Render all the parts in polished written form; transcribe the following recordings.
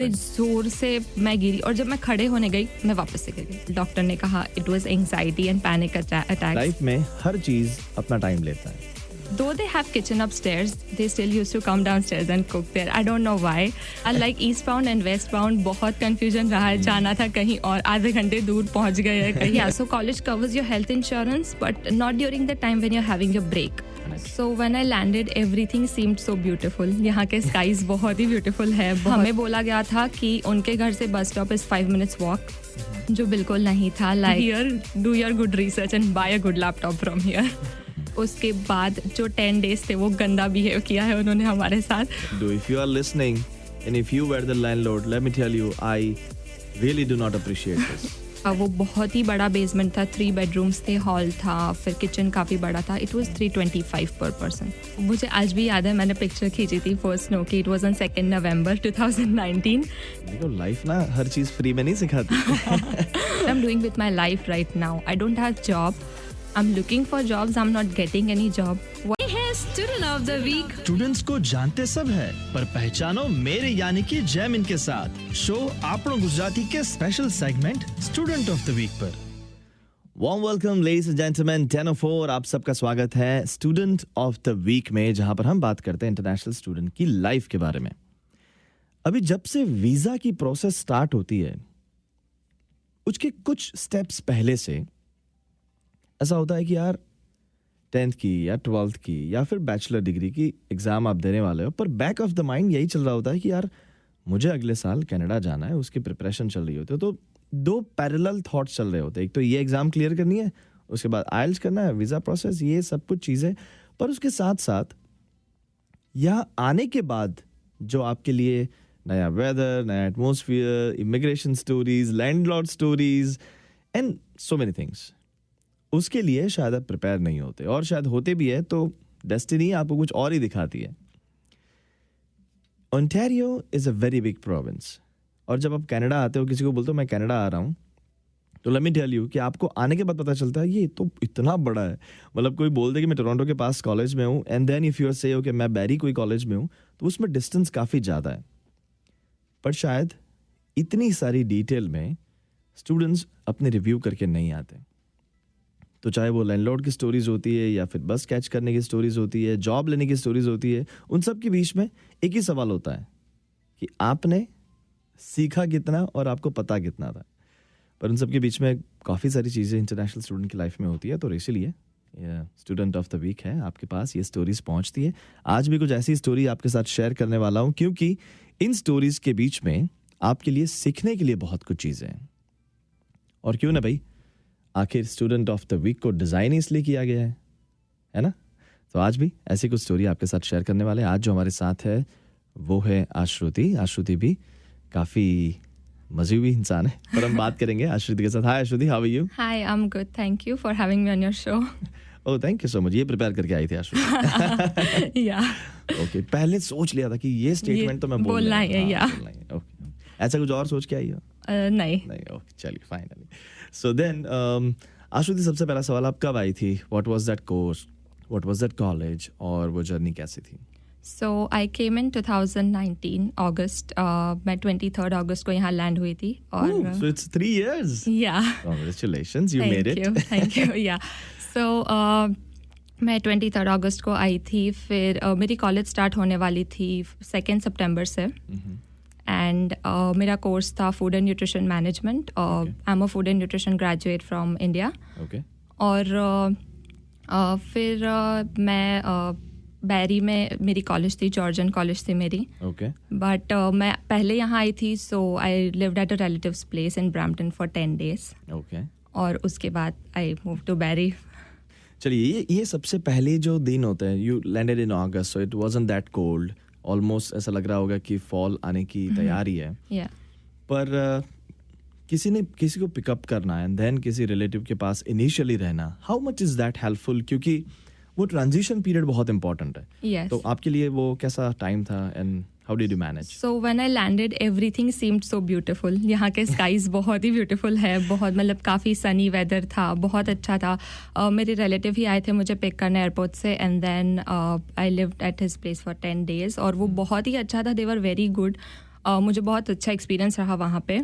जोर से मैं गिरी और जब मैं खड़े होने गई मैं वापस से गिर गई। डॉक्टर ने कहा it was anxiety and panic attacks. Life में हर चीज अपना टाइम लेता है। Though they have kitchen upstairs, they still used to come downstairs and cook there. I don't know why. Like eastbound and westbound बहुत confusion रहा है। जाना था कहीं और आधे घंटे दूर पहुंच गए हैं कहीं। Yeah, so college covers your health insurance, but not during the time when you're having your break. So when I landed, everything seemed so beautiful. यहाँ के skies बहुत ही beautiful है। हमें बोला गया था कि उनके घर से bus stop is 5 minutes walk, जो बिल्कुल नहीं था। Like here, do your good research and buy a good laptop from here. उसके बाद जो 10 days थे वो गंदा बिहेव किया है उन्होंने हमारे साथ। If you are listening and if you were the landlord, let me tell you, I really do not appreciate this. वो बहुत ही बड़ा बेसमेंट था, 3 bedrooms थे, हॉल था, फिर किचन काफ़ी बड़ा था। It was 325 per person. मुझे आज भी याद है मैंने पिक्चर खींची थी फर्स्ट स्नो की। It was on 2 November 2019. देखो लाइफ ना हर चीज़ फ्री में नहीं सिखाती। I'm doing with my life right now. I don't have job. I'm looking for jobs. I'm not getting any job. है student of the week. Students को जानते सब है पर पहचानो मेरे यानी कि जैमिन के साथ शो आपनो गुजराती के special segment student of the week पर। Warm welcome ladies and gentleman, 10:04 आप सबका स्वागत है स्टूडेंट ऑफ द वीक में, जहां पर हम बात करते हैं इंटरनेशनल स्टूडेंट की लाइफ के बारे में। अभी जब से वीजा की प्रोसेस स्टार्ट होती है उसके कुछ स्टेप्स पहले से ऐसा होता है कि यार 10th की या 12th की या फिर बैचलर डिग्री की एग्जाम आप देने वाले हो, पर बैक ऑफ द माइंड यही चल रहा होता है कि यार मुझे अगले साल कनाडा जाना है, उसकी प्रिपरेशन चल रही होती है। तो 2 पैरेलल थॉट्स चल रहे होते हैं। एक तो ये एग्जाम क्लियर करनी है, उसके बाद आइल्स करना है, वीजा प्रोसेस, ये सब कुछ चीजें। पर उसके साथ साथ यहाँ आने के बाद जो आपके लिए नया वेदर, नया atmosphere, immigration stories, landlord stories and so many things, उसके लिए शायद आप प्रिपेयर नहीं होते, और शायद होते भी है तो डेस्टिनी आपको कुछ और ही दिखाती है। Ontario is a very big province, और जब आप कनाडा आते हो, किसी को बोलते हो मैं कनाडा आ रहा हूँ, तो लेट मी टेल यू कि आपको आने के बाद पता चलता है ये तो इतना बड़ा है। मतलब कोई बोल दे कि मैं टोरंटो के पास कॉलेज में हूँ, and then if you are से हो कि मैं बैरी कोई कॉलेज में हूँ, तो उसमें डिस्टेंस काफ़ी ज़्यादा है। पर शायद इतनी सारी डिटेल में स्टूडेंट्स अपने रिव्यू करके नहीं आते। तो चाहे वो लैंडलॉर्ड की स्टोरीज होती है या फिर बस कैच करने की स्टोरीज होती है, जॉब लेने की स्टोरीज होती है, उन सब के बीच में एक ही सवाल होता है कि आपने सीखा कितना और आपको पता कितना था। पर उन सब के बीच में काफ़ी सारी चीज़ें इंटरनेशनल स्टूडेंट की लाइफ में होती है, तो इसीलिए स्टूडेंट ऑफ द वीक है, आपके पास ये स्टोरीज पहुंचती है। आज भी कुछ ऐसी स्टोरी आपके साथ शेयर करने वाला हूँ, क्योंकि इन स्टोरीज के बीच में आपके लिए सीखने के लिए बहुत कुछ चीज़ें हैं। और क्यों ना भाई, आखिर स्टूडेंट ऑफ द वीक को डिज़ाइन इसलिए किया गया है ना। तो आज भी ऐसी कुछ स्टोरी आपके साथ शेयर करने वाले हैं। आज जो हमारे साथ है वो है आश्रुति। आश्रुति भी काफ़ी मज़े हुई इंसान है, पर हम बात करेंगे आश्रुति के साथ। Hi Ashruti, how are you? Hi, I am good, thank you for having me on your show. Oh thank you so much. ये प्रिपेयर करके आई थी आश्रुति? या ओके, पहले सोच लिया था कि ये स्टेटमेंट तो मैं बोलना है। या ओके, ऐसा कुछ और सोच के आई हो? नहीं। ओके, चलिए फाइनली। सो देन आश्रुति, सबसे पहला सवाल, आप कब आई थी? What was that course, what was that college, और वो जर्नी कैसी थी? So I came in 2019 August. मैं 23rd August को यहाँ लैंड हुई थी। और so it's 3 years. Yeah. Congratulations, you made it. Thank you. Yeah. So मैं 23rd August को आई थी। फिर मेरी कॉलेज स्टार्ट होने वाली थी 2 September से। एंड मेरा कोर्स था food and nutrition management. I am a food and nutrition graduate from India. और फिर मैं बैरी में मेरी कॉलेज थी, जॉर्जन कॉलेज थी मेरी। बट मैं पहले यहाँ आई थी, so I lived at a relative's place in Brampton for 10 days। और उसके बाद आई मूव टू बैरी। चलिए, ये सबसे पहले जो दिन होते हैं, you landed in August, so it wasn't that cold, almost ऐसा लग रहा होगा कि फॉल आने की तैयारी है। पर किसी को पिकअप करना है, एंड देन किसी रिलेटिव के पास इनिशियली रहना, how much is that helpful? क्योंकि वो ट्रांजिशन पीरियड बहुत इंपॉर्टेंट है। Yes. तो आपके लिए वो कैसा टाइम था, and how did you manage? So when I landed everything seemed so beautiful. यहाँ के स्काईज बहुत ही ब्यूटीफुल है, बहुत मतलब काफ़ी सनी वेदर था, बहुत अच्छा था। मेरे रिलेटिव ही आए थे मुझे पिक करने एयरपोर्ट से, and then I lived at his place for 10 days। और वो बहुत ही अच्छा था, दे वर वेरी गुड। मुझे बहुत अच्छा एक्सपीरियंस रहा वहाँ पे.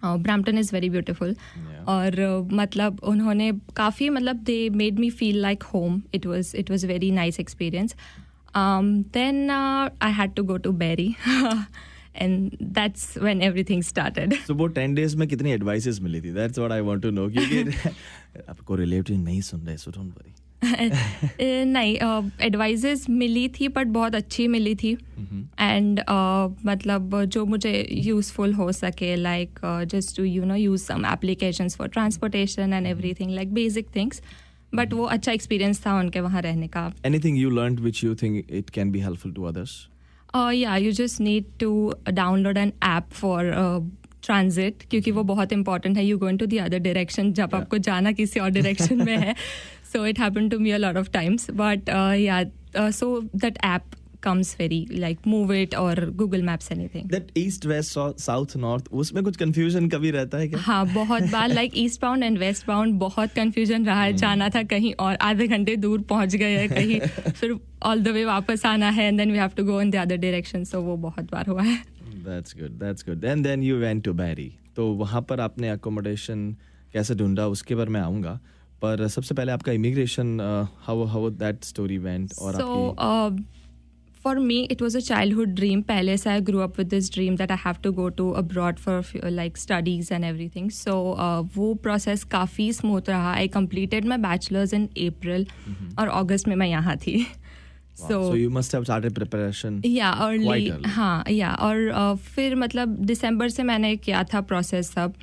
Brampton is very beautiful. और मतलब उन्होंने काफ़ी मतलब they made me feel like home. It was very nice experience. Then I had to go to Barrie. And that's when everything started. So वो 10 days में कितनी advices मिली थी? That's what I want to know. क्योंकि आपको relative नहीं सुन रहे, so don't worry. नहीं, advises मिली थी बट बहुत अच्छी मिली थी. एंड मतलब जो मुझे यूज़फुल हो सके, like just to use some applications for transportation and everything, like basic things. But वो अच्छा एक्सपीरियंस था उनके वहाँ रहने का. Anything you learned which you think it can be helpful to others? Yeah, you just need to download an app for transit, क्योंकि वो बहुत important है. You go into the other direction जब आपको जाना किसी और direction में है. So it happened to me a lot of times. But so that app comes very like Move It or Google Maps, anything. That east, west, south, north, उसमें कुछ confusion कभी रहता है क्या? हाँ, बहुत बार like eastbound and westbound बहुत confusion रहा है. जाना था कहीं और, आधे घंटे दूर पहुँच गए हैं कहीं, फिर all the way वापस आना है, and then we have to go in the other direction. So वो बहुत बार हुआ है. That's good. And then you went to Barrie. तो वहाँ पर आपने accommodation कैसे ढूंढा, उसके बारे में आऊँगा. पर सबसे पहले आपका immigration, how that story went. और so for me it was a childhood dream. पहले से I grew up with this dream that I have to go to abroad for like studies and everything. So वो process काफ़ी smooth रहा. I completed my bachelor's in April और August में मैं यहाँ थी. Wow. So you must have started preparation. Yeah, early. हाँ, yeah. और फिर मतलब दिसंबर से मैंने किया था प्रोसेस सब.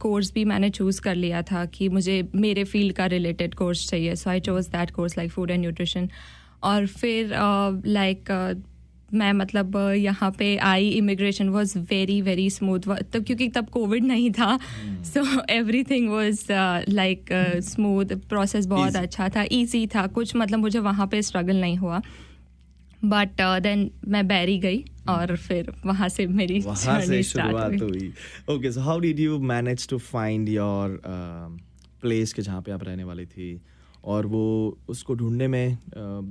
कोर्स भी मैंने चूज़ कर लिया था कि मुझे मेरे फील्ड का रिलेटेड कोर्स चाहिए. So I chose that course like food and nutrition. और फिर मैं मतलब यहाँ पे आई. Immigration was very very smooth तब, क्योंकि तब कोविड नहीं था. So everything was like smooth. Process बहुत अच्छा था, ईजी था. कुछ मतलब मुझे वहाँ पे स्ट्रगल नहीं हुआ. बट देन मैं बैरी गई और फिर वहाँ से मेरी जर्नी शुरुआत हुई. Okay, so how did you manage to find your place के जहाँ पे आप रहने वाली थी, और वो उसको ढूंढने में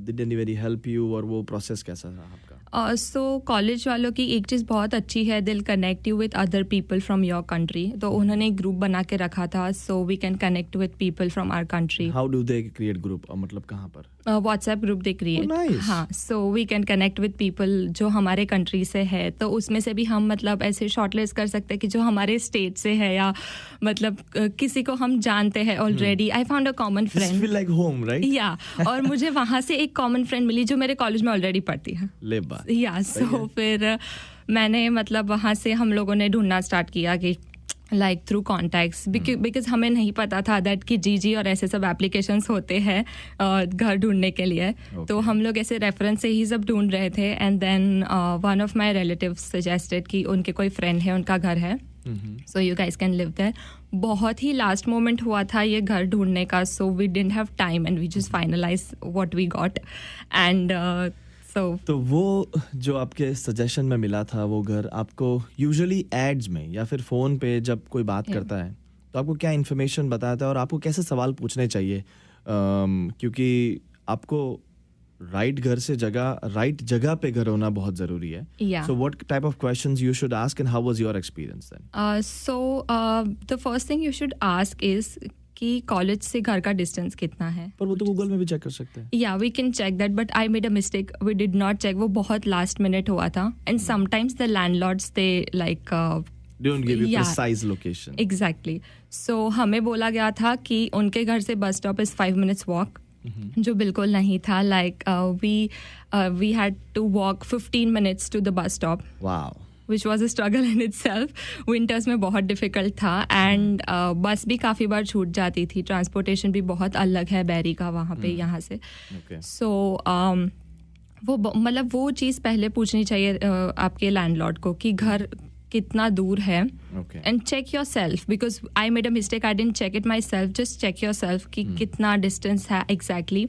डिड एनीबॉडी हेल्प यू, और वो प्रोसेस कैसा रहा आपका? सो कॉलेज वालों की एक चीज़ बहुत अच्छी है, they'll connect you with other people from your country. तो उन्होंने एक ग्रुप बना के रखा था, so we can connect with people from our country. How do they create group, मतलब कहाँ पर? WhatsApp group they create. हाँ, so we can connect with people जो हमारे कंट्री से है. तो उसमें से भी हम मतलब ऐसे शॉर्टलिस्ट कर सकते हैं कि जो हमारे स्टेट से है, या मतलब किसी को हम जानते हैं already. I found a common friend. Feel like home, right? या और मुझे वहाँ से एक कॉमन फ्रेंड मिली जो मेरे कॉलेज में ऑलरेडी पढ़ती है. या सो फिर मैंने मतलब वहाँ से हम लोगों ने ढूंढना स्टार्ट किया कि लाइक थ्रू कॉन्टैक्ट्स, बिकॉज हमें नहीं पता था दैट कि जीजी और ऐसे सब एप्लीकेशंस होते हैं घर ढूंढने के लिए. तो हम लोग ऐसे रेफरेंस से ही सब ढूंढ रहे थे. And then one of my relatives suggested कि उनके कोई फ्रेंड है, उनका घर है, so you guys can live there. बहुत ही लास्ट मोमेंट हुआ था ये घर ढूंढने का. So we didn't have time and we just finalize what we got. And तो वो जो आपके सजेशन में मिला था वो घर आपको यूजुअली एड्स में या फिर फ़ोन पे जब कोई बात करता है तो आपको क्या इन्फॉर्मेशन बताता है, और आपको कैसे सवाल पूछने चाहिए, क्योंकि आपको राइट जगह पे घर होना बहुत ज़रूरी है. So what type of questions you should ask and how was your experience then? So the first thing you should ask is कि कॉलेज से घर का डिस्टेंस कितना है. पर वो तो गूगल में भी चेक कर सकते हैं. या we can check that, but I made a mistake. We did not check. वो बहुत लास्ट मिनट हुआ था. And sometimes the landlords they like don't give you precise location. Exactly. So हमें बोला गया था कि उनके घर से bus stop is 5 minutes walk, जो बिल्कुल नहीं था. Like we had to walk 15 minutes to the bus stop. Wow. which was a struggle in itself. Winters में बहुत difficult था. एंड बस भी काफ़ी बार छूट जाती थी. ट्रांसपोर्टेशन भी बहुत अलग है बैरी का वहाँ पे यहाँ से. सो वो मतलब वो चीज़ पहले पूछनी चाहिए आपके लैंडलॉर्ड को कि घर कितना दूर है. And check yourself, because I made a mistake. I didn't check it myself. Just check yourself कि कितना डिस्टेंस है एग्जैक्टली.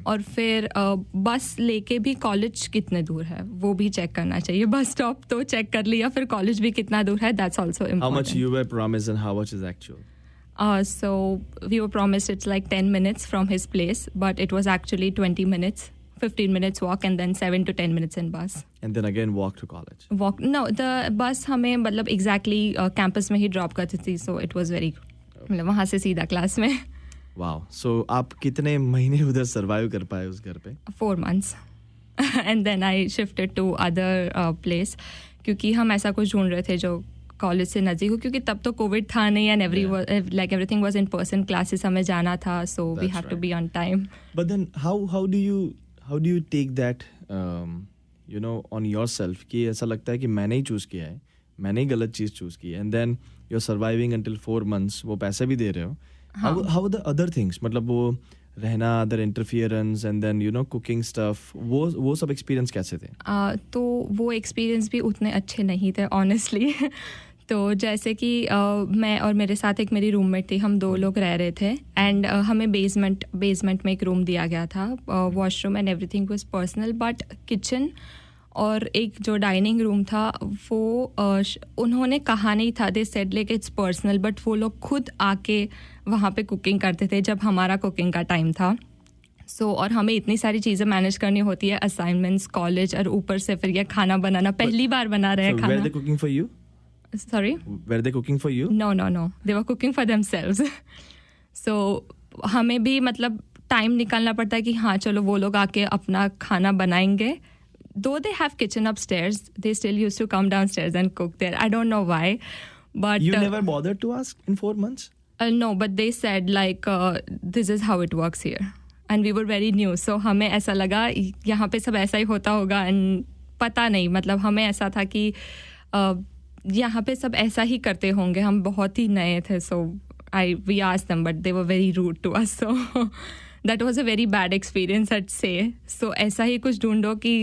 और फिर बस लेके भी कॉलेज कितने दूर है वो भी चेक करना चाहिए. बस स्टॉप तो चेक कर लिया, फिर कॉलेज भी कितना दूर है, that's also important. How much you were promised and how much is actual? So we were promised it's like 10 minutes from his place, but it was actually 20 minutes, 15 minutes walk, and then 7 to 10 minutes in bus. And then again walk to college. Walk know the bus हमें मतलब exactly campus में ही drop करती थी, so it was very मतलब वहाँ से सीधा class में. Wow. So आप कितने महीने उधर सर्वाइव कर पाए उस घर पे? 4 months. And then I shifted to other place क्योंकि हम ऐसा कुछ ढूंढ रहे थे जो कॉलेज से नज़दीक हो, क्योंकि तब तो कोविड था नहीं and everything was in person, classes हमें जाना था, so we That's have to right. be on time. But then how do you take that on yourself कि ऐसा लगता है कि मैंने ही चूज़ किया है, मैंने ही गलत चीज़ चूज़ की है, and then you're surviving until 4 months, वो पैसे भी दे रहे हो. How are the other things, मतलब वो रहना, other interference and then cooking stuff, वो सब एक्सपीरियंस कैसे थे? तो वो एक्सपीरियंस भी उतने अच्छे नहीं थे ऑनेस्टली. तो जैसे कि मैं और मेरे साथ एक मेरी रूममेट थी, हम 2 लोग रह रहे थे एंड हमें बेसमेंट में एक रूम दिया गया था. Washroom and everything was personal, but kitchen और एक जो डाइनिंग रूम था वो उन्होंने कहा नहीं था, they said like it's personal, but वो लोग खुद आके वहाँ पे कुकिंग करते थे जब हमारा कुकिंग का टाइम था. सो और हमें इतनी सारी चीज़ें मैनेज करनी होती है, असाइनमेंट्स, कॉलेज, और ऊपर से फिर ये खाना बनाना, पहली बार बना रहे हैं So were खाना. they cooking for you? Sorry? Were they cooking for you? No. They were cooking for themselves. So हमें भी मतलब टाइम निकालना पड़ता है कि हाँ चलो वो लोग आके अपना खाना बनाएंगे. Though they have kitchen upstairs, they still used to come downstairs and cook there. I don't know why, but You never bothered to ask in 4 months? no, but they said like this is how it works here, and we were very new, so हमें ऐसा लगा यहाँ पे सब ऐसा ही होता होगा, and पता नहीं, मतलब हमें ऐसा था कि यहाँ पे सब ऐसा ही करते होंगे, हम बहुत ही नए थे. so we asked them, but they were very rude to us, so that was a very bad experience, I'd say. so ऐसा ही कुछ ढूंढो कि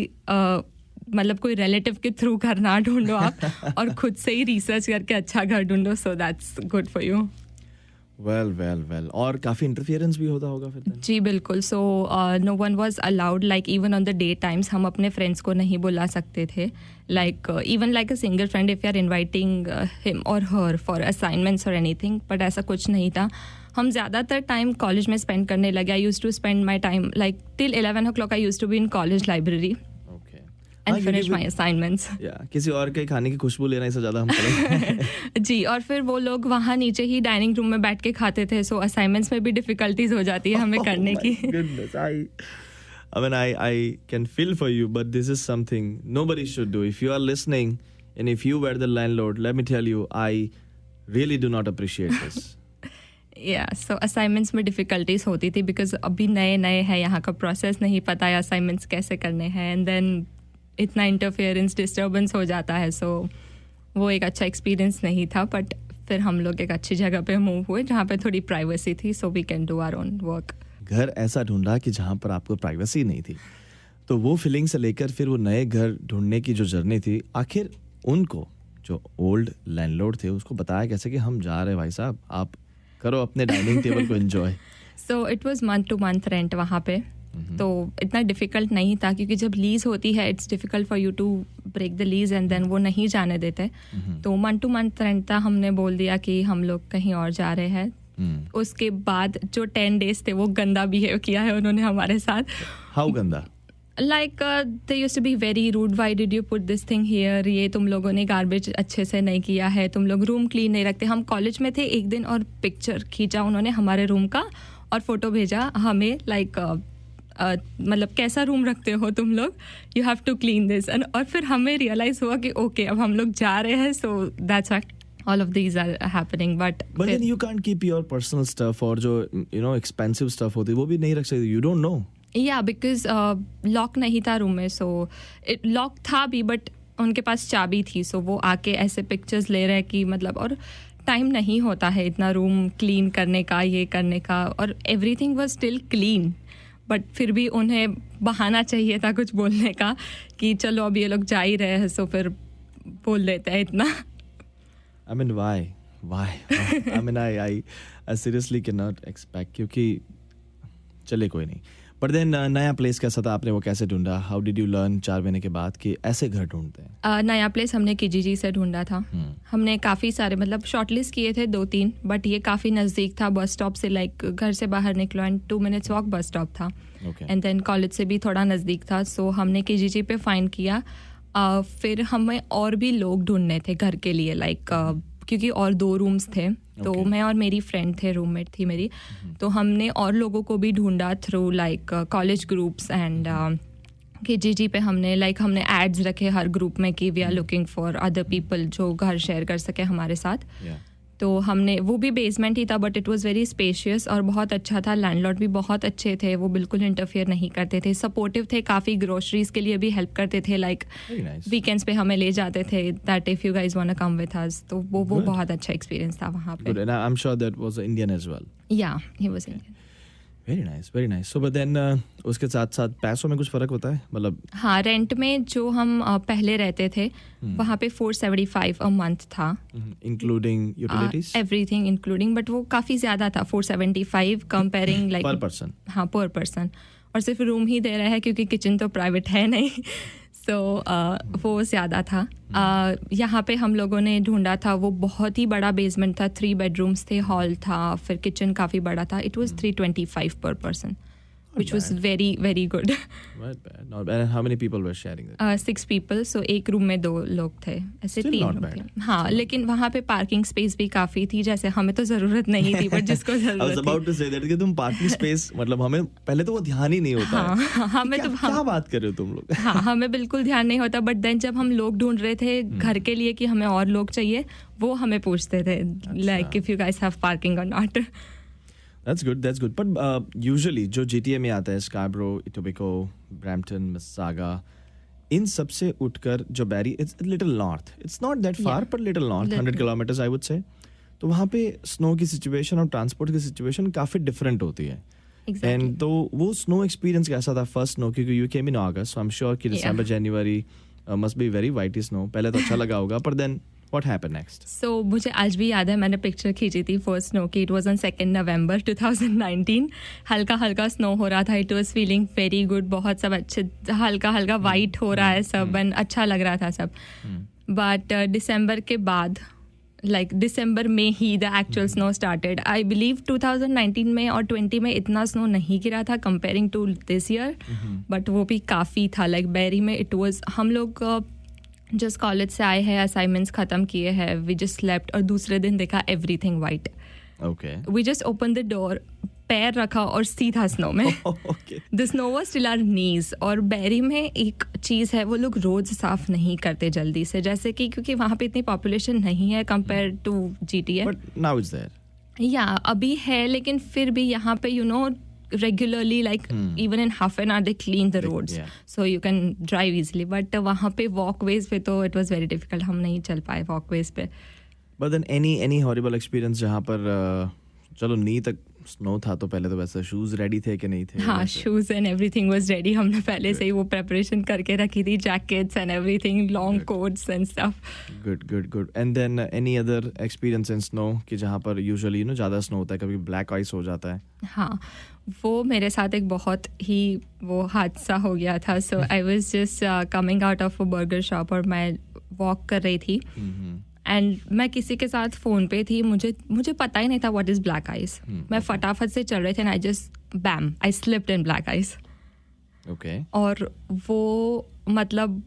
मतलब कोई रिलेटिव के थ्रू घर ना ढूंढो आप और खुद से ही रिसर्च करके अच्छा घर ढूंढो, so that's good for you. Well. और काफ़ी इंटरफियरेंस भी होता होगा फिर then? जी बिल्कुल. So no one was allowed, like even on the day times हम अपने फ्रेंड्स को नहीं बुला सकते थे, like even like a single friend if you are inviting him or her for assignments or anything, but ऐसा कुछ नहीं था. हम ज़्यादातर टाइम कॉलेज में स्पेंड करने लगे. I used to spend my time like till 11 o'clock. I used to be in college library Okay. And finish my assignments. किसी और के खाने की खुशबू लेना इससे ज़्यादा हम करें. जी, और फिर वो लोग वहाँ नीचे ही डाइनिंग रूम में बैठ के खाते थे, सो असाइनमेंट्स में भी डिफ़िकल्टीज हो जाती है हमें करने की. Goodness, I mean, I can feel for you, but this is something nobody should do. If you are listening and if you were the landlord, let me tell you, I really do not appreciate this. So assignments में difficulties होती थी because अभी नए हैं, यहाँ का process नहीं पता है असाइनमेंट्स कैसे करने हैं, एंड देन इतना इंटरफेरेंस, डिस्टर्बेंस हो जाता है. सो वो एक अच्छा एक्सपीरियंस नहीं था, बट फिर हम लोग एक अच्छी जगह पे मूव हुए जहाँ पे थोड़ी प्राइवेसी थी, so we can do our own work. घर ऐसा ढूंढा कि जहाँ पर आपको प्राइवेसी नहीं थी, तो वो फीलिंग से लेकर फिर वो नए घर ढूंढने की जो जर्नी थी, आखिर उनको जो ओल्ड लैंडलॉर्ड थे उसको बताया कैसे कि हम जा रहे हैं भाई साहब, आप करो अपने डाइनिंग टेबल को enjoy. So it was month two month rent वहाँ पे, तो इतना डिफ़िकल्ट नहीं था क्योंकि जब लीज होती है it's difficult for you to break the lease and then वो नहीं जाने देते. तो मंथ टू मंथ रेंट था. हमने बोल दिया कि हम लोग कहीं और जा रहे हैं. उसके बाद जो 10 days थे वो गंदा बिहेव किया है उन्होंने हमारे साथ. हाउ गंदा? Like they used to be very rude, why did you put this thing here, ये तुम लोगों ने गार्बेज अच्छे से नहीं किया है, तुम लोग रूम क्लीन नहीं रखते. हम कॉलेज में थे एक दिन और पिक्चर खींचा उन्होंने हमारे रूम का और फोटो भेजा हमें, लाइक मतलब कैसा रूम रखते हो तुम लोग, you have to clean this. और फिर हमें रियलाइज हुआ कि ओके अब हम लोग जा रहे हैं, so that's what all of these are happening. But then you can't keep your personal stuff और जो expensive stuff होती है वो भी नहीं रख सकते. You don't know. Yeah, because lock नहीं था रूम में, सो लॉक था भी बट उनके पास चाबी थी, सो वो आके ऐसे पिक्चर्स ले रहे हैं कि मतलब, और टाइम नहीं होता है इतना रूम क्लीन करने का, ये करने का, और everything was still clean, but फिर भी उन्हें बहाना चाहिए था कुछ बोलने का कि चलो अब ये लोग जा ही रहे हैं, सो फिर बोल देते हैं इतना. I mean, why? I mean, I seriously cannot expect, क्योंकि चले कोई नहीं. But then नया प्लेस कैसा था, आपने वो कैसे ढूंढा? How did you learn 4 महीने के बाद कि ऐसे घर ढूंढते हैं? नया प्लेस हमने KGG से ढूंढा था. हमने काफ़ी सारे मतलब शॉर्टलिस्ट किए थे 2-3, बट ये काफ़ी नज़दीक था बस स्टॉप से, लाइक घर से बाहर निकलो and 2 minutes walk bus stop था. Okay. एंड देन कॉलेज से भी थोड़ा नज़दीक था, सो हमने KGG पे फाइंड किया. फिर हमें और भी लोग ढूंढने थे घर के लिए लाइक क्योंकि और 2 रूम्स थे तो Okay. मैं और मेरी फ्रेंड थे, रूममेट थी मेरी, तो हमने और लोगों को भी ढूंढा through like college groups and KGG पे हमने एड्स रखे हर ग्रुप में कि we are looking for other people जो घर शेयर कर सके हमारे साथ. Yeah. तो हमने वो भी बेसमेंट ही था but it was very spacious और बहुत अच्छा था. लैंडलॉर्ड भी बहुत अच्छे थे, वो बिल्कुल इंटरफेयर नहीं करते थे, सपोर्टिव थे, काफ़ी ग्रोसरीज के लिए भी हेल्प करते थे. Like Very nice. वीकेंड्स पे हमें ले जाते थे that if you guys want to come with us. तो वो Good. बहुत अच्छा एक्सपीरियंस था वहाँ Good. पे. And I'm sure that was Indian as well. या he was Indian. Very nice, very nice. So, but then उसके साथ साथ पैसों में कुछ फर्क होता है, मतलब हाँ, रेंट में जो हम पहले रहते थे वहाँ पे 475 अ मंथ था, including utilities everything including, but वो काफ़ी ज़्यादा था 475 कंपेयरिंग लाइक per person. हाँ पर पर्सन. और सिर्फ रूम ही दे रहा है क्योंकि किचन तो प्राइवेट है नहीं. सो वो ज़्यादा था. यहाँ पे हम लोगों ने ढूंढा था, वो बहुत ही बड़ा बेसमेंट था, 3 बेडरूम्स थे, हॉल था, फिर किचन काफ़ी बड़ा था. इट वाज 325 पर person which was very very good. Not bad, not bad. And how many people were sharing it? 6 people, so एक रूम में 2 लोग थे, ऐसे Still 3 not लोग bad. थे. हाँ, लेकिन वहाँ पे पार्किंग स्पेस भी काफ़ी थी, जैसे हमें तो ज़रूरत नहीं थी बट जिसको I was ज़रूरत about थी. to say that कि तुम parking space मतलब हमें पहले तो वो ध्यान ही नहीं होता है. हाँ, हमें तो क्या बात कर रहे हो तुम लोग? हाँ, हमें बिल्कुल ध्यान नहीं होता. बट देन जब हम लोग ढूंढ रहे थे घर के लिए कि हमें और लोग चाहिए, वो हमें पूछते थे like if you guys have parking और not. That's good, that's good. But usually जो GTA में आता है, Scarborough, Etobicoke, Brampton, Mississauga, इन सब से उठकर जो बैरी, it's a little north. It's not that far, Yeah. but little north, 100 Little. kilometers I would say. तो वहाँ पे स्नो की सिचुएशन और ट्रांसपोर्ट की सिचुएशन काफ़ी डिफरेंट होती है. Exactly. एंड तो वो स्नो एक्सपीरियंस कैसा था फर्स्ट स्नो, क्योंकि you came in August, so I am sure कि Yeah. December January must be very whitey snow. पहले तो अच्छा लगा होगा, पर then what happened next? So मुझे आज भी याद है, मैंने पिक्चर खींची थी फर्स्ट स्नो की. It was on 2 November 2019. हल्का हल्का स्नो हो रहा था. It was feeling very good. बहुत सब अच्छे, हल्का हल्का वाइट हो रहा है सब, एंड अच्छा लग रहा था सब. बट दिसंबर के बाद लाइक दिसंबर में ही the actual snow started. I believe 2019 में और 20 में इतना स्नो नहीं गिरा था comparing to this year, but वो भी काफ़ी था. लाइक बैरी में इट वाज, हम लोग जस्ट कॉलेज से आए हैं, असाइनमेंट्स ख़त्म किए हैं, वी जस्ट स्लेप्ट और दूसरे दिन देखा everything white. Okay. We just open the door, पैर रखा और सीधा स्नो में. Okay. The snow was till our knees. और बैरी में एक चीज़ है, वो लोग रोज़ साफ नहीं करते जल्दी से, जैसे कि क्योंकि वहाँ पे इतनी पॉपुलेशन नहीं है compare to GTA. But now it's there. या अभी है, लेकिन फिर भी यहाँ पे regularly, like even in half an hour they clean the roads, yeah. so you can drive easily. But वहाँ पे walkways पे तो it was very difficult. हम नहीं चल पाए walkways पे. But then any horrible experience जहाँ पर चलो नी तक स्नो था, तो पहले तो वैसे शूज रेडी थे कि नहीं थे? हाँ, वैसे? Shoes and everything was ready. हमने पहले से ही वो प्रेपरेशन करके रखी थी, jackets and everything, long quotes and stuff. Good. And then any other experience in snow कि जहाँ पर usually ज़्यादा स्नो होता है, कभी ब्लैक आइस हो जाता है? हाँ, वो मेरे साथ एक बहुत ही वो हादसा हो गया था. So I was just coming out of a burger shop और मैं वॉक कर रही थी एंड मैं किसी के साथ फ़ोन पे थी. मुझे पता ही नहीं था व्हाट इज़ ब्लैक आइस. मैं फटाफट से चल रहे थे and I just bam, I slipped in black ice. Okay. और वो मतलब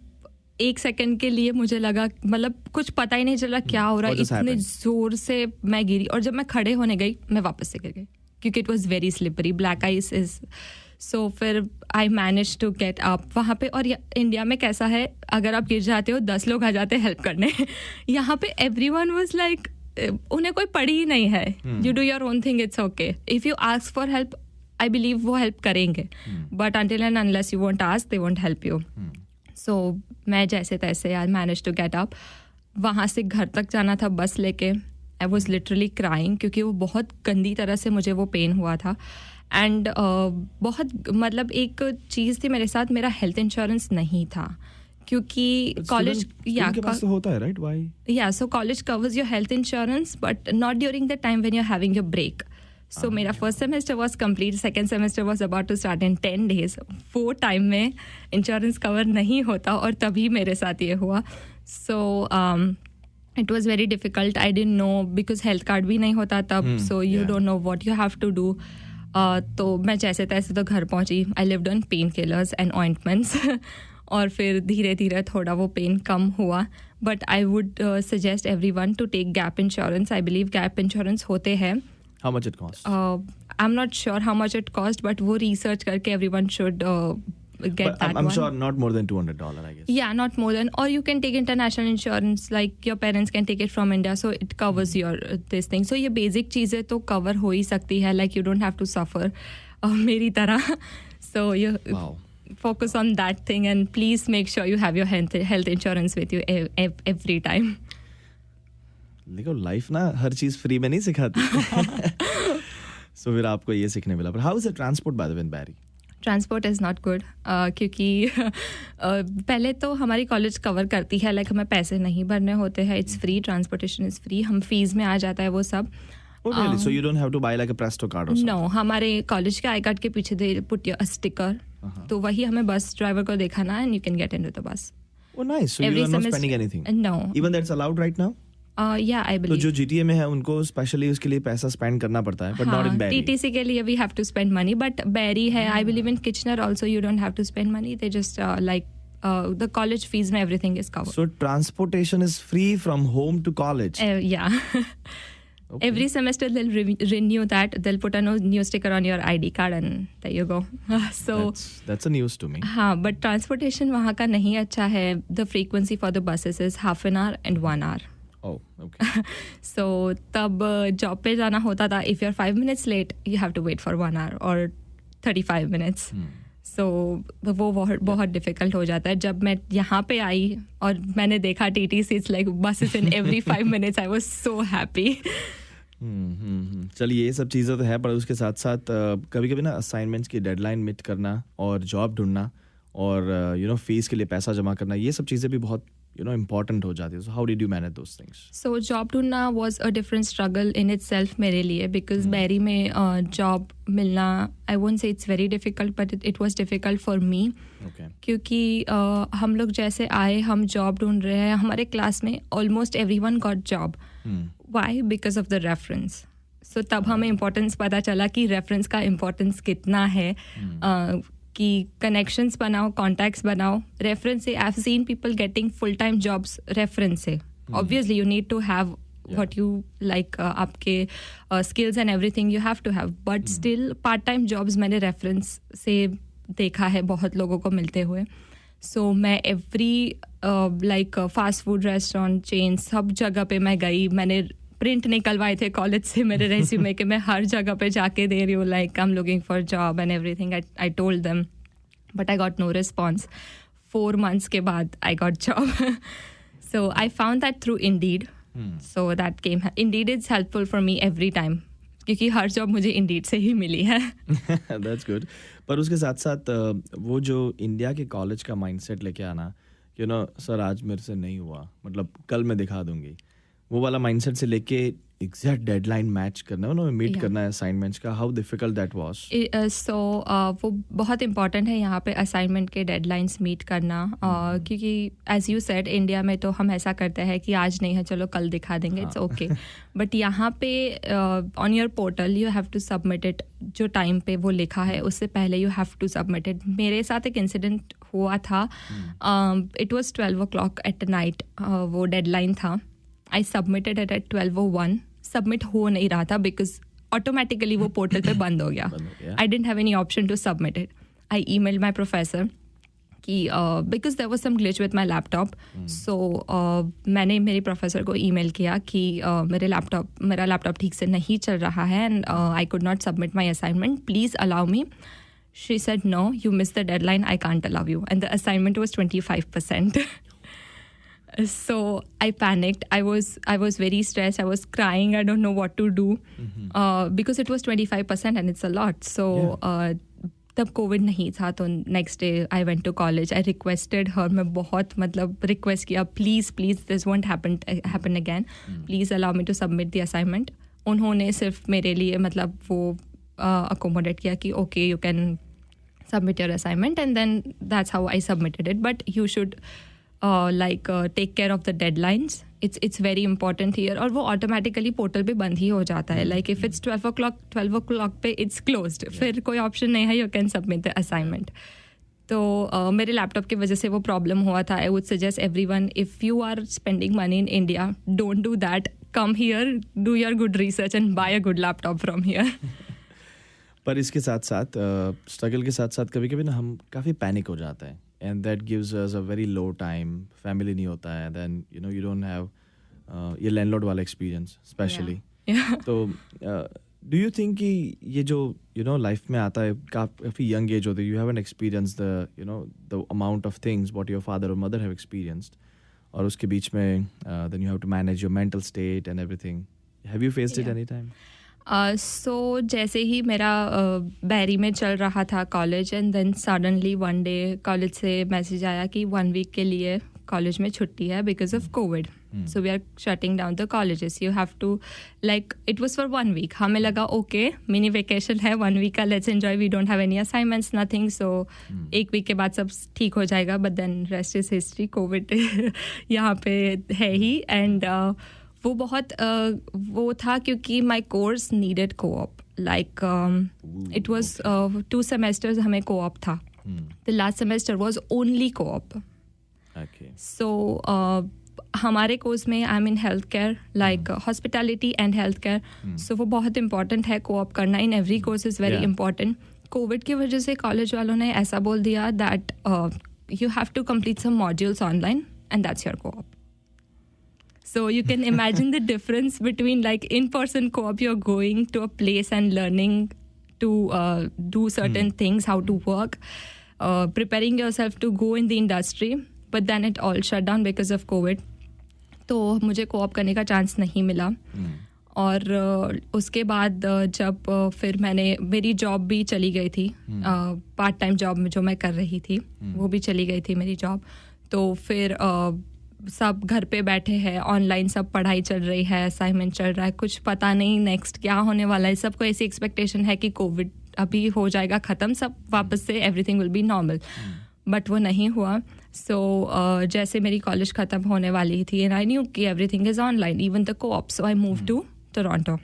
1 सेकंड के लिए मुझे लगा, मतलब कुछ पता ही नहीं चला क्या हो रहा है. What just इतने happened? ज़ोर से मैं गिरी और जब मैं खड़े होने गई मैं वापस से गिर गई क्योंकि it was very slippery. Black ice is. सो फिर I manage to get up वहाँ पे. और इंडिया में कैसा है, अगर आप गिर जाते हो 10 लोग आ जाते हैं हेल्प करने. यहाँ पे एवरीवन वाज लाइक, उन्हें कोई पड़ी ही नहीं है. You do your own thing, it's okay. If you ask for help, I believe वो हेल्प करेंगे, but until and unless you won't ask, they won't help you. सो मैं जैसे तैसे I manage to get up. वहाँ से घर तक जाना था बस लेके. आई वॉज लिटरली क्राइंग क्योंकि वो बहुत गंदी तरह से मुझे वो पेन हुआ था. एंड बहुत मतलब एक चीज़ थी मेरे साथ, मेरा हेल्थ इंश्योरेंस नहीं था क्योंकि कॉलेज के पास तो होता है, राइट? व्हाई? या so college covers your health insurance but not during the time when you are having your break. So मेरा first semester was complete, second semester was about to start in 10 days. वो time में insurance cover नहीं होता और तभी मेरे साथ ये हुआ. So it was very difficult. I didn't know because health card भी नहीं होता तब. So you don't know what you have to do. तो मैं जैसे तैसे तो घर पहुंची. I lived on pain killers and ointments. और फिर धीरे धीरे थोड़ा वो पेन कम हुआ. But I would suggest everyone to take gap insurance. I believe gap insurance होते हैं. How much it costs? I am not sure how much it cost, but वो रिसर्च करके everyone should get But that I'm one. sure not more than $200, I guess. Yeah, not more than. Or you can take international insurance, like your parents can take it from India, so it covers your this thing. So ये basic चीज़ें तो cover हो ही सकती है, like you don't have to suffer मेरी तरह. So you Wow. focus on that thing, and please make sure you have your health insurance with you every time. देखो life ना हर चीज फ्री में नहीं सिखाती. सो फिर आपको ये सीखने मिला. पर how is the transport by the way in Barrie? Transport is not good क्योंकि पहले तो हमारी कॉलेज कवर करती है, लाइक हमें पैसे नहीं भरने होते हैं. It's free, transportation is free. हम फीस में आ जाता है वो सब. Oh really? So you don't have to buy like a Presto card or something? No, हमारे कॉलेज के आई कार्ड के पीछे दे पुट अ स्टिकर, तो वही हमें बस ड्राइवर को दिखाना and you can get into the bus. Oh nice. So you are not spending anything? No. Even that's allowed right now? Yeah, I तो believe. जो GTA में है उनको स्पेशली उसके लिए पैसा स्पेंड करना पड़ता है, but not in Barry. TTC के लिए we have to spend money, but Barry है. I believe in Kitchener also you don't have to spend money. They just the college fees में everything is covered. So transportation is free from home to college. Yeah. Okay. Every semester they'll renew that. They'll put a new sticker on your ID card and there you go. So That's a news to me. हाँ, but transportation वहाँ का नहीं अच्छा है. The frequency for the buses is half an hour and 1 hour. Oh, okay. So तब job पे जाना होता था. If you're 5 minutes late, you have to wait for 1 hour or 35 minutes. So वो बहुत डिफिकल्ट हो जाता है. जब मैं यहाँ पे आई और मैंने देखा TTC, it's like buses in every 5 minutes, I was so happy. चलिए ये सब चीज़ें तो है, पर उसके साथ साथ कभी कभी ना असाइनमेंट्स की डेडलाइन मिट करना और जॉब ढूंढना और फीस के लिए पैसा जमा करना, ये सब चीज़ें भी बहुत important हो जाती है. So how did you manage those things? So job ढूंढना was a different struggle in itself मेरे लिए, because बैरी में job मिलना, I won't say it's very difficult, but it was difficult for me. Okay. क्योंकि हम लोग जैसे आए, हम जॉब ढूंढ रहे हैं, हमारे क्लास में almost everyone got job. Why? Because of the reference. So तब हमें importance पता चला कि reference का importance कितना है. कि कनेक्शंस बनाओ, कॉन्टैक्ट्स बनाओ. रेफरेंस से I have seen people getting full time jobs reference से. Obviously you need to have what you like, आपके skills and everything you have to have, but still part time jobs मैंने reference से देखा है बहुत लोगों को मिलते हुए. सो मैं every like fast food restaurant chain सब जगह पे मैं गई. मैंने प्रिंट निकलवाए थे कॉलेज से मेरे रेज्यूमे के, मैं हर जगह पे जाके दे रही हूँ, like I am looking for job and everything. I told them, but I got no response. 4 months के बाद I got job. So I found that through Indeed. So that came. Indeed is helpful for me every time, क्योंकि हर job मुझे Indeed से ही मिली है. That's good. पर उसके साथ साथ वो जो इंडिया के कॉलेज का माइंडसेट लेके आना, सर आज मेरे से नहीं हुआ, मतलब कल मैं दिखा दूंगी, वो वाला माइंडसेट से लेके एग्जैक्ट डेडलाइन मैच करना, मीट करना है असाइनमेंट्स का, हाउ डिफिकल्ट दैट वाज? सो वो बहुत इंपॉर्टेंट है यहाँ पे असाइनमेंट के डेडलाइंस मीट करना, क्योंकि एज यू सेड इंडिया में तो हम ऐसा करते हैं कि आज नहीं है चलो कल दिखा देंगे, इट्स ओके. बट यहाँ पे on your portal you have to submit it. जो टाइम पे वो लिखा है उससे पहले you have to submit it. मेरे साथ एक इंसिडेंट हुआ था. It was 12 o'clock at night वो डेडलाइन था. I submitted it at 12:01. Submit हो नहीं रहा था बिकॉज ऑटोमेटिकली वो पोर्टल पे बंद हो गया. I didn't have any option to submit it. I emailed my professor कि because there was some glitch with my laptop. So मैंने मेरे प्रोफेसर को ईमेल किया कि मेरा लैपटॉप ठीक से नहीं चल रहा है and I could not submit my assignment, please allow me. She said no, you miss the deadline, I can't allow you, and the assignment was 25%. So I panicked. I was very stressed. I was crying. I don't know what to do because it was 25% and it's a lot. So तब Covid नहीं था, तो next day I went to college. I requested her, मैं बहुत request किया, please this won't happen again, please allow me to submit the assignment. उन्होंने सिर्फ मेरे लिए वो अकोमोडेट किया कि okay you can submit your assignment, and then that's how I submitted it. But you should take care of the deadlines. It's very important here. और वो automatically portal पे बंद ही हो जाता है. Like if it's 12 o'clock पे it's closed. फिर कोई option नहीं है, you can submit the assignment. तो मेरे लैपटॉप की वजह से वो प्रॉब्लम हुआ था. I would suggest everyone, if you are spending money in India, don't do that. Come here, do your good research and buy a good laptop from here. पर इसके साथ साथ स्ट्रगल के साथ साथ कभी कभी ना हम काफ़ी पैनिक हो जाते हैं, and that gives us a very low time. Family नहीं होता है, देन यू डोंट हैव ये लैंडलॉर्ड वाला एक्सपीरियंस स्पेशली. तो डू यू थिंक कि ये जो लाइफ में आता है काफ़ी यंग एज होती है, you haven't experience the amount of things what your father और मदर हैव एक्सपीरियंस्ड, और उसके बीच में then you have to manage your mental state and everything. Have you faced it any time? So जैसे ही मेरा बैरी में चल रहा था college, and then suddenly one day college से मैसेज आया कि 1 वीक के लिए कॉलेज में छुट्टी है because of Covid. So we are shutting down the colleges. You have to like, it was for 1 week. हमें लगा ओके मिनी वेकेशन है 1 वीक का, let's enjoy, we don't have any assignments, nothing. So 1 week के बाद सब ठीक हो जाएगा. But then rest is history. Covid यहाँ पे है ही. एंड वो बहुत वो था क्योंकि my course needed co-op. Like it was 2 semesters हमें कोऑप था. The last semester was only co-op. So हमारे कोर्स में I am in health care, like hospitality and health care. So वो बहुत इंपॉर्टेंट है कोऑप करना. In every course is very important. Covid की वजह से कॉलेज वालों ने ऐसा बोल दिया that you have to complete some modules online and that's your co-op. So you can imagine the difference between like in-person co-op, you're going to a place and learning to do certain things, how to work, preparing yourself to go in the industry. But then it all shut down because of COVID. तो मुझे co-op करने का chance नहीं मिला. और उसके बाद जब फिर मेरी जॉब भी चली गई थी. पार्ट टाइम जॉब में जो मैं कर रही थी वो भी चली गई थी मेरी जॉब. तो फिर सब घर पे बैठे हैं, ऑनलाइन सब पढ़ाई चल रही है, असाइनमेंट चल रहा है, कुछ पता नहीं नेक्स्ट क्या होने वाला है. सबको ऐसी एक्सपेक्टेशन है कि कोविड अभी हो जाएगा ख़त्म, सब वापस से everything will be normal. But वो नहीं हुआ. सो जैसे मेरी कॉलेज ख़त्म होने वाली थी एंड आई न्यू कि everything is online, even the co-op. So I move to Toronto.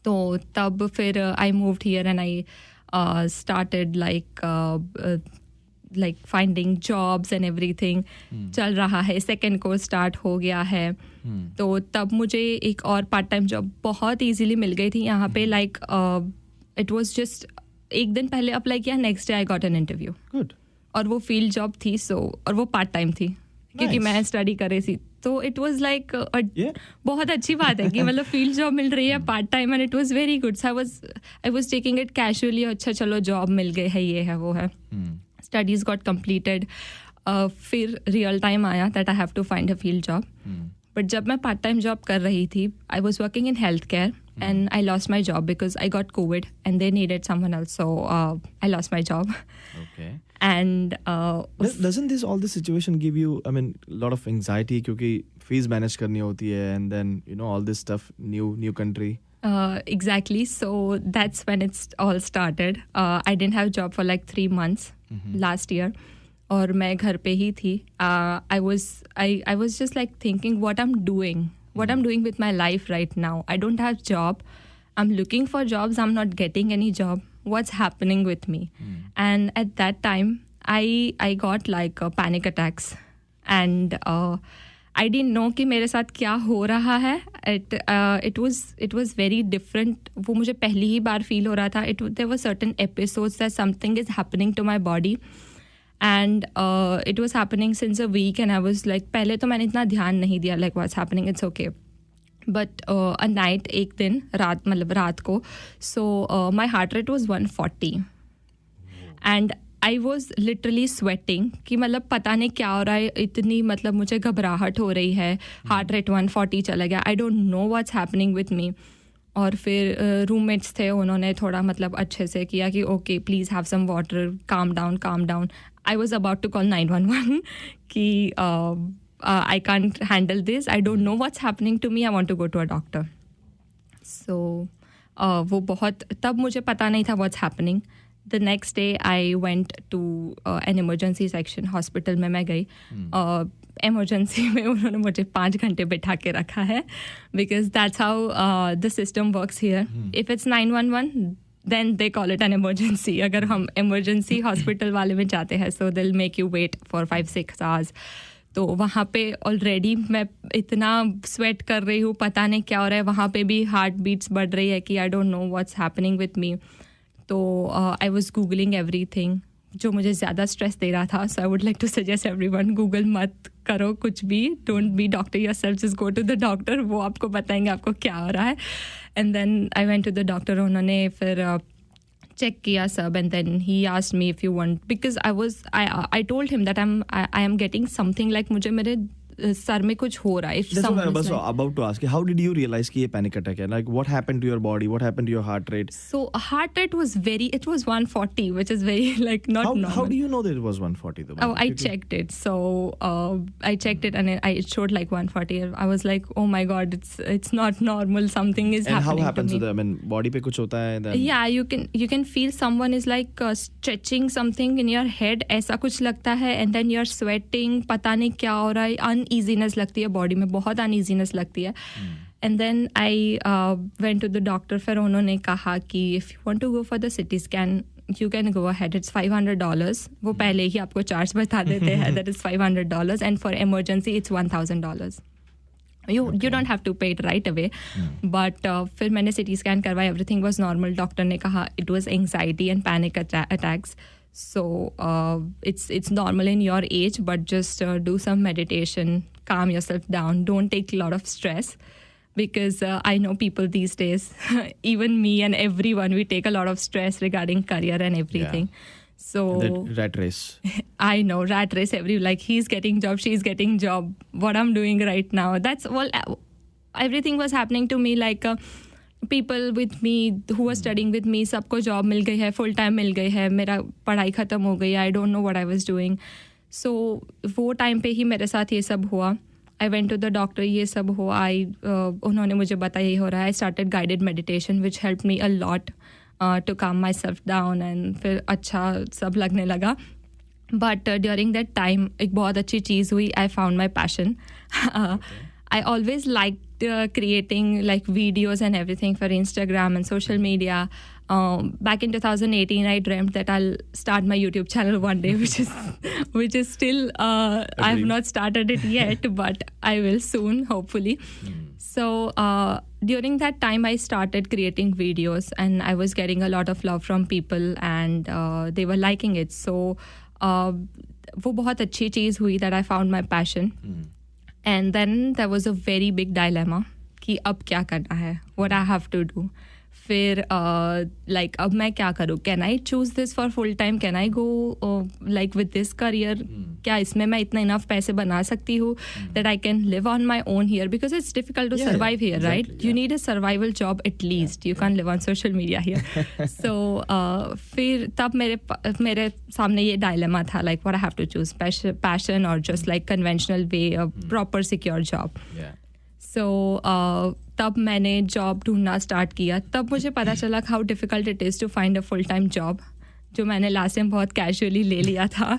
तो तब फिर I moved here and I started like finding jobs and everything. चल रहा है. सेकेंड कोर्स स्टार्ट हो गया है. तो तब मुझे एक और पार्ट टाइम जॉब बहुत इजीली मिल गई थी यहाँ पे. लाइक इट वाज जस्ट एक दिन पहले अप्लाई किया, next day I got an interview. Good. और वो फील्ड जॉब थी. सो और वो पार्ट टाइम थी क्योंकि मैं स्टडी कर रही थी. तो इट वाज लाइक बहुत अच्छी बात है कि मतलब फील्ड जॉब मिल रही है part time, and it was very good. So I was taking it casually. अच्छा चलो जॉब मिल गई है, ये है वो है. Studies got completed. फिर रियल टाइम आया that I have to find a field job. But जब मैं पार्ट टाइम जॉब कर रही थी, I was working in healthcare and I lost my job because I got COVID and they needed someone else. So I lost my job. Okay. And doesn't all this situation give you, I mean, a lot of anxiety क्योंकि fees manage करनी होती है, and then all this stuff, new country. Exactly. So that's when it's all started. I didn't have job for like 3 months last year. और मैं घर पे ही थी. I was just like thinking what I'm doing with my life right now. I don't have job. I'm looking for jobs. I'm not getting any job. What's happening with me? And at that time, I got like panic attacks. And I didn't know कि मेरे साथ क्या हो रहा है. It was very different. वो मुझे पहली ही बार फील हो रहा था. There were certain episodes that something is happening to my body. And it was happening since a week. And I was like, पहले तो मैंने इतना ध्यान नहीं दिया, like what's happening, it's okay. But a night, एक दिन रात को, so my heart rate was 140. And I was literally sweating कि मतलब पता नहीं क्या हो रहा है. इतनी मतलब मुझे घबराहट हो रही है. हार्ट रेट 140 चला गया. आई don't know what's happening with me. और फिर रूममेट्स थे, उन्होंने थोड़ा मतलब अच्छे से किया कि okay please have some water, calm down. I was about to call 911 कि I can't handle this, I don't know what's happening to me, I want to go to a doctor. So वो बहुत, तब मुझे पता नहीं था what's happening. The next day I went to an emergency section. Hospital में मैं गई. Emergency में उन्होंने मुझे 5 घंटे बिठा के रखा है because that's how the system works here. If it's 911, then they call it an emergency. अगर हम emergency hospital वाले में जाते हैं, so they'll make you wait for 5-6 hours. तो वहाँ पे ऑलरेडी मैं इतना स्वेट कर रही हूँ, पता नहीं क्या हो रहा है. वहाँ पे भी हार्ट बीट्स बढ़ रही है कि आई don't know what's happening with me. तो आई वाज गूगलिंग एवरीथिंग जो मुझे ज़्यादा स्ट्रेस दे रहा था. So I would like to suggest everyone, Google मत करो कुछ भी. Don't be doctor yourself, just go to the doctor. वो आपको बताएंगे आपको क्या हो रहा है. And then I went to the doctor. उन्होंने फिर check किया सब, and then he asked me if you want, because I told him that I am getting something like मुझे मेरे सर में कुछ हो रहा है. That's what I was about to ask you. How did you realize कि ये panic attack है? Like what happened to your body? What happened to your heart rate? So heart rate was it was 140, which is very like not normal. How do you know that it was 140 though? Oh, I checked it. So I checked it and it showed like 140. I was like, oh my god, it's not normal. Something is happening. And how happens to me. I mean, body पे कुछ होता है then? Yeah, you can feel someone is like stretching something in your head. ऐसा कुछ लगता है, and then you're sweating. पता नहीं क्या हो रहा है. Uneasiness लगती है बॉडी में, बहुत uneasiness लगती है. And then I went to the doctor. फिर उन्होंने कहा कि if you want to go for the CT scan, you can go ahead. It's $500. वो पहले ही आपको चार्ज बता देते हैं that is $500, and for emergency it's $1,000. You don't have to pay it right away. But फिर मैंने CT scan करवाया, everything was normal. Doctor ने कहा it was anxiety and panic attacks. So it's normal in your age, but just do some meditation, calm yourself down. Don't take a lot of stress, because I know people these days, even me and everyone, we take a lot of stress regarding career and everything. Yeah. So that rat race. I know, rat race. Like he's getting job, she's getting job. What I'm doing right now, that's well, everything was happening to me like. People with me who were studying with me, सबको job मिल गई है, full time मिल गई है, मेरा पढ़ाई ख़त्म हो गई. I don't know what I was doing. So वो टाइम पे ही मेरे साथ ये सब हुआ. I went to the doctor, ये सब हुआ. उन्होंने मुझे बताया ये हो रहा है. I started guided meditation which help me a lot to calm my self down, and फिर अच्छा सब लगने लगा. बट ड्यूरिंग दैट टाइम एक बहुत अच्छी चीज़ हुई. I found my passion. I always liked creating like videos and everything for Instagram and social media. Back in 2018, I dreamt that I'll start my YouTube channel one day, which is still I have not started it yet, but I will soon, hopefully. So during that time, I started creating videos, and I was getting a lot of love from people, and they were liking it. So वो बहुत अच्छी चीज़ हुई that I found my passion. And then there was a very big dilemma कि अब क्या करना है, what I have to do. फिर like अब मैं क्या करूँ? Can I choose this for full time? Can I go like with this career? क्या इसमें मैं इतना enough पैसे बना सकती हूँ that I can live on my own here? Because it's difficult to survive here, exactly, right? You need a survival job at least. You can't live on social media here. So फिर तब मेरे सामने ये dilemma था, like what I have to choose, passion or just like conventional way, a proper secure job. Yeah. So तब मैंने job ढूंढना start किया. तब मुझे पता चला how difficult it is to find a full time job, जो मैंने लास्ट टाइम बहुत कैजुअली ले लिया था.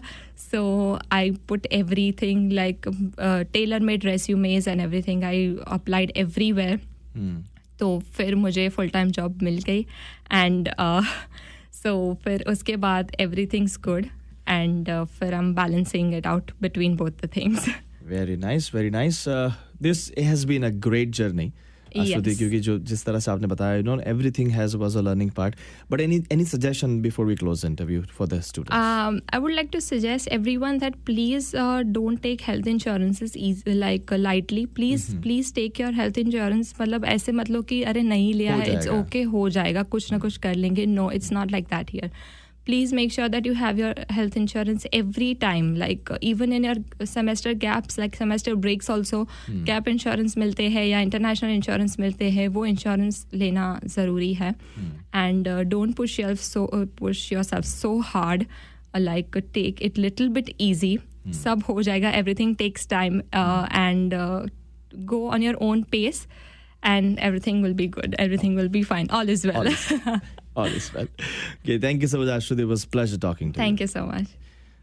So I put everything like tailor made resumes and everything. I applied everywhere. तो फिर मुझे फुल टाइम जॉब मिल गई. एंड सो फिर उसके बाद एवरीथिंग्स गुड, एंड फिर I am balancing it out between both the things. Very nice, very nice. This has been a great journey. Ashruti, क्योंकि जो जिस तरह से आपने बताया, you know, everything was a learning part. But any suggestion before we close the interview for the students? I would like to suggest everyone that please don't take health insurances lightly. Please take your health insurance. मतलब ऐसे मत लो कि अरे नहीं लिया है, it's okay, हो जाएगा, कुछ ना कुछ कर लेंगे. No, it's not like that here. Please make sure that you have your health insurance every time, like even in your semester gaps, like semester breaks also, gap insurance मिलते हैं या international insurance मिलते हैं, वो insurance लेना ज़रूरी है. And don't push yourself so hard, like take it little bit easy. सब हो जाएगा, everything takes time, and go on your own pace, and everything will be good, everything will be fine, all is well. All is well. Okay, thank you so much, Ashruti. It was a pleasure talking to you. Thank you so much.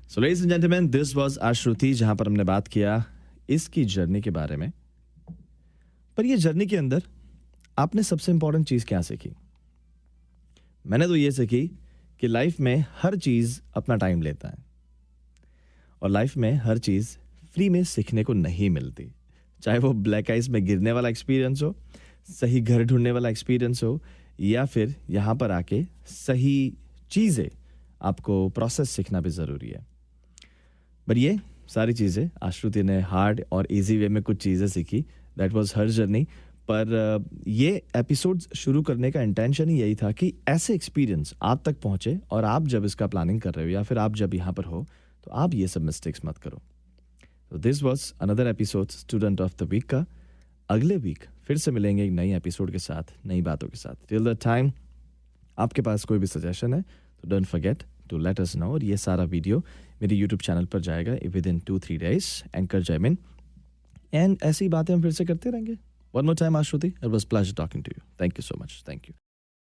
So, ladies and gentlemen, this was Ashruti, जहाँ पर हमने बात किया इसकी journey के बारे में. पर ये जर्नी के अंदर आपने सबसे इम्पोर्टेंट चीज़ क्या सीखी? मैंने तो ये सीखी कि लाइफ में हर चीज़ अपना टाइम लेता है और लाइफ में हर चीज़ फ्री में सीखने को नहीं मिलती। चाहे वो ब्लैक आइस में गिरने वाला एक्सपीरियंस हो, सही घर ढूंढने वाला एक्सपीरियंस हो, या फिर यहाँ पर आके सही चीज़ें आपको प्रोसेस सीखना भी ज़रूरी है। पर ये सारी चीज़ें आश्रुति ने हार्ड और इजी वे में कुछ चीज़ें सीखी। That was her journey. पर ये एपिसोड्स शुरू करने का इंटेंशन ही यही था कि ऐसे एक्सपीरियंस आप तक पहुंचे और आप जब इसका प्लानिंग कर रहे हो या फिर आप जब यहाँ पर हो तो आप ये सब मिस्टेक्स मत करो। तो this was another episode student of the week का। अगले वीक फिर से मिलेंगे एक नई एपिसोड के साथ, नई बातों के साथ। टिल द टाइम आपके पास कोई भी सजेशन है तो don't forget to let us know. और ये सारा वीडियो मेरे यूट्यूब चैनल पर जाएगा within 2-3 days, anchor Jaymin. And ऐसी बातें हम फिर से करते रहेंगे। One more time, Ashruti, it was a pleasure talking to you. Thank you so much. Thank you.